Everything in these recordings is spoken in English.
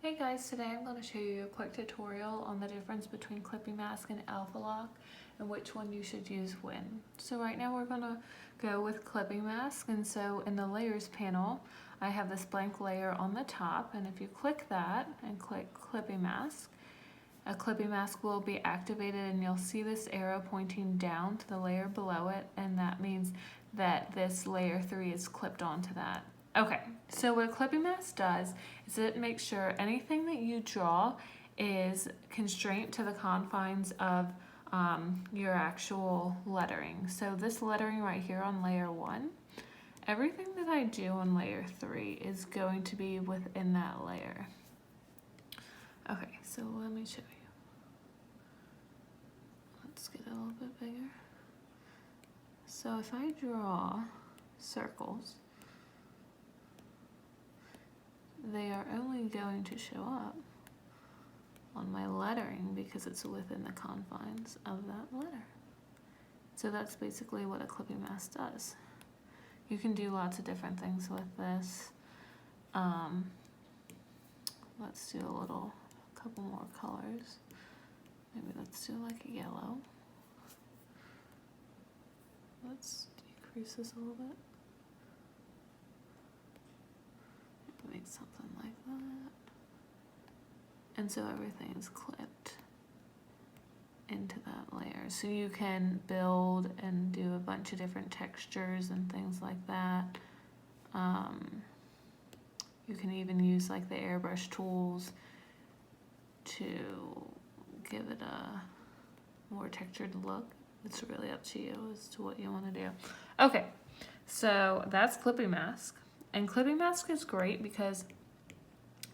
Hey guys, today I'm going to show you a quick tutorial on the difference between clipping mask and alpha lock and which one you should use when. So right now we're going to go with clipping mask, and so in the layers panel I have this blank layer on the top, and if you click that and click clipping mask, a clipping mask will be activated and you'll see this arrow pointing down to the layer below it, and that means that this layer 3 is clipped onto that. Okay, so what a clipping mask does is it makes sure anything that you draw is constrained to the confines of your actual lettering. So this lettering right here on layer 1, everything that I do on layer 3 is going to be within that layer. Okay, so let me show you. Let's get a little bit bigger. So if I draw circles, they are only going to show up on my lettering because it's within the confines of that letter. So that's basically what a clipping mask does. You can do lots of different things with this. Let's do a couple more colors. Maybe let's do like a yellow. Let's decrease this a little bit. Make something like that. And so everything is clipped into that layer. So you can build and do a bunch of different textures and things like that. You can even use like the airbrush tools to give it a more textured look. It's really up to you as to what you want to do. Okay, so that's clipping mask. And clipping mask is great because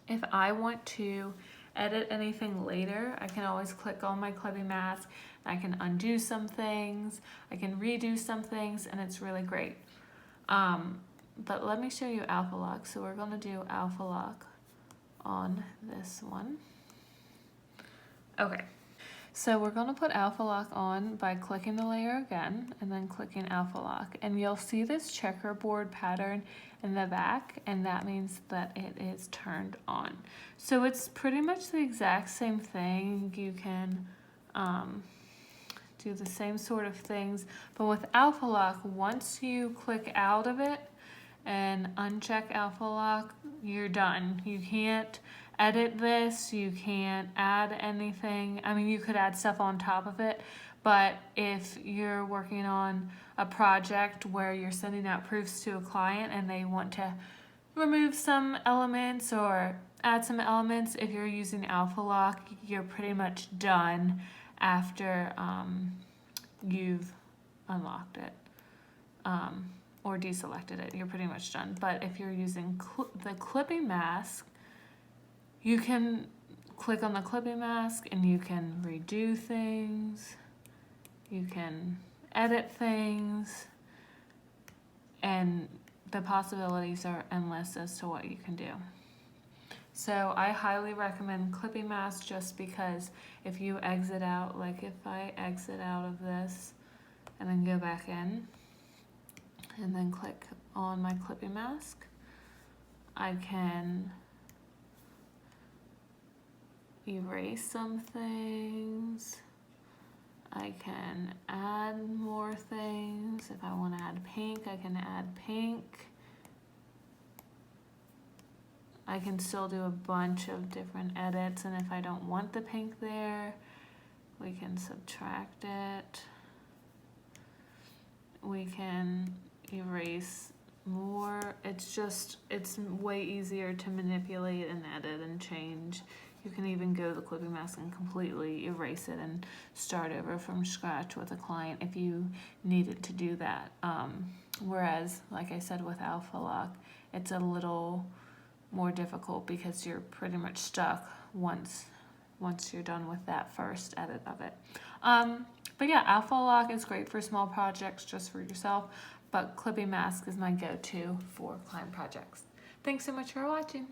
if I want to edit anything later, I can always click on my clipping mask. I can undo some things, I can redo some things, and it's really great. But let me show you alpha lock. So we're going to do alpha lock on this one. Okay. So we're going to put alpha lock on by clicking the layer again and then clicking alpha lock, and you'll see this checkerboard pattern in the back, and that means that it is turned on. So it's pretty much the exact same thing. You can do the same sort of things, but with alpha lock, once you click out of it and uncheck alpha lock, you're done. You can't edit this, you can't add anything. I mean, you could add stuff on top of it, but if you're working on a project where you're sending out proofs to a client and they want to remove some elements or add some elements, if you're using alpha lock, you're pretty much done after you've unlocked it. Or deselected it, you're pretty much done. But if you're using the clipping mask, you can click on the clipping mask and you can redo things, you can edit things, and the possibilities are endless as to what you can do. So I highly recommend clipping mask just because if you exit out, like if I exit out of this and then go back in, and then click on my clipping mask, I can erase some things. I can add more things. If I want to add pink, I can add pink. I can still do a bunch of different edits, and if I don't want the pink there, we can subtract it. We can erase more. It's way easier to manipulate and edit and change. You can even go to the clipping mask and completely erase it and start over from scratch with a client if you needed to do that. Whereas, like I said, with alpha lock, it's a little more difficult because you're pretty much stuck once you're done with that first edit of it. But yeah, alpha lock is great for small projects, just for yourself, but clipping mask is my go-to for client projects. Thanks so much for watching.